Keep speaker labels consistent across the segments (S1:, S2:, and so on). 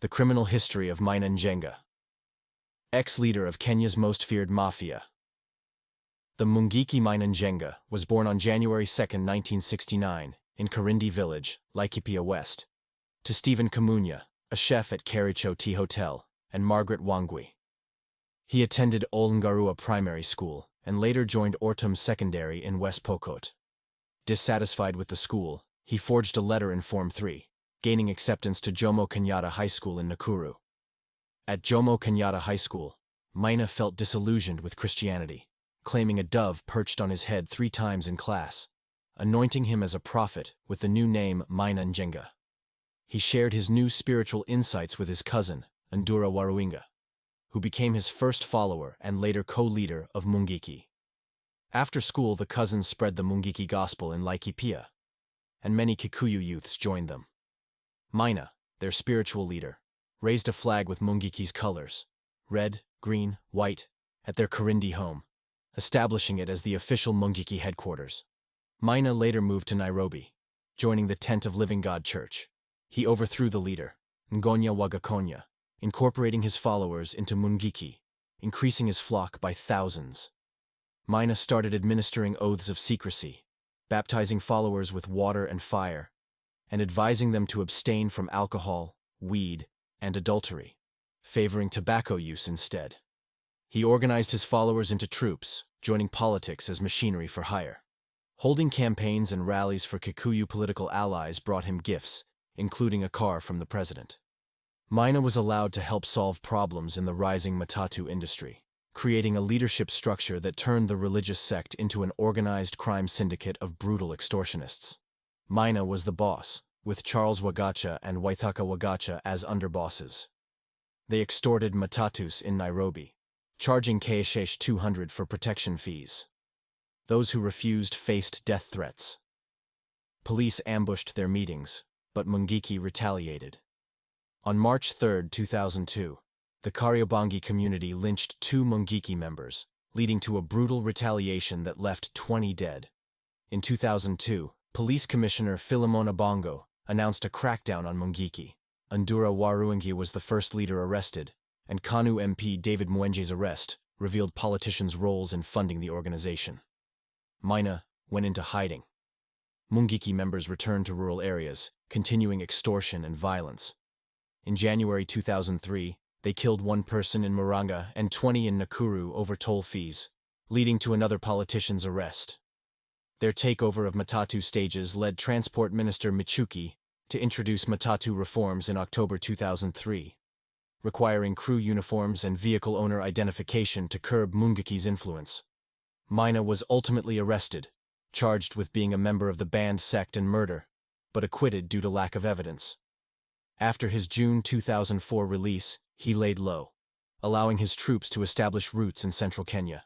S1: The criminal history of Maina Njenga, ex-leader of Kenya's most feared mafia. The Mungiki Maina Njenga was born on January 2, 1969, in Karindi Village, Laikipia West, to Stephen Kamunya, a chef at Kericho Tea Hotel, and Margaret Wangui. He attended Olengarua Primary School and later joined Ortum Secondary in West Pokot. Dissatisfied with the school, he forged a letter in Form 3, gaining acceptance to Jomo Kenyatta High School in Nakuru. At Jomo Kenyatta High School, Maina felt disillusioned with Christianity, claiming a dove perched on his head 3 times in class, anointing him as a prophet with the new name Maina Njenga. He shared his new spiritual insights with his cousin, Ndura Waruinga, who became his first follower and later co-leader of Mungiki. After school, the cousins spread the Mungiki gospel in Laikipia, and many Kikuyu youths joined them. Maina, their spiritual leader, raised a flag with Mungiki's colors, red, green, white, at their Karindi home, establishing it as the official Mungiki headquarters. Maina later moved to Nairobi, joining the Tent of Living God Church. He overthrew the leader, Ngonya Wagakonya, incorporating his followers into Mungiki, increasing his flock by thousands. Maina started administering oaths of secrecy, baptizing followers with water and fire, and advising them to abstain from alcohol, weed, and adultery, favoring tobacco use instead. He organized his followers into troops, joining politics as machinery for hire. Holding campaigns and rallies for Kikuyu political allies brought him gifts, including a car from the president. Maina was allowed to help solve problems in the rising matatu industry, creating a leadership structure that turned the religious sect into an organized crime syndicate of brutal extortionists. Maina was the boss, with Charles Wagacha and Waithaka Wagacha as underbosses. They extorted matatus in Nairobi, charging Ksh 200 for protection fees. Those who refused faced death threats. Police ambushed their meetings, but Mungiki retaliated. On March 3, 2002, the Kariobangi community lynched 2 Mungiki members, leading to a brutal retaliation that left 20 dead. In 2002, Police Commissioner Philemon Abongo announced a crackdown on Mungiki. Ndura Waruingi was the first leader arrested, and KANU MP David Mwenje's arrest revealed politicians' roles in funding the organization. Maina went into hiding. Mungiki members returned to rural areas, continuing extortion and violence. In January 2003, they killed 1 person in Murang'a and 20 in Nakuru over toll fees, leading to another politician's arrest. Their takeover of Matatu stages led Transport Minister Michuki to introduce Matatu reforms in October 2003, requiring crew uniforms and vehicle owner identification to curb Mungiki's influence. Maina was ultimately arrested, charged with being a member of the banned sect and murder, but acquitted due to lack of evidence. After his June 2004 release, he laid low, allowing his troops to establish roots in central Kenya.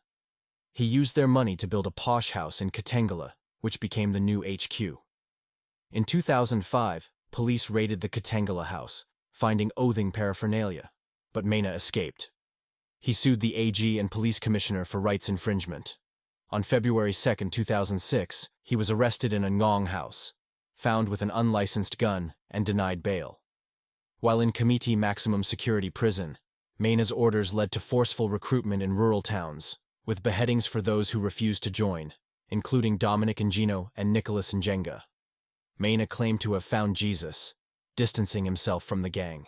S1: He used their money to build a posh house in Kitengela, which became the new HQ. In 2005, police raided the Kitengela house, finding oathing paraphernalia, but Maina escaped. He sued the AG and police commissioner for rights infringement. On February 2, 2006, he was arrested in a Ngong house, found with an unlicensed gun, and denied bail. While in Kamiti Maximum Security Prison, Maina's orders led to forceful recruitment in rural towns, with beheadings for those who refused to join, including Dominic Ngino and Nicholas Njenga. Maina claimed to have found Jesus, distancing himself from the gang.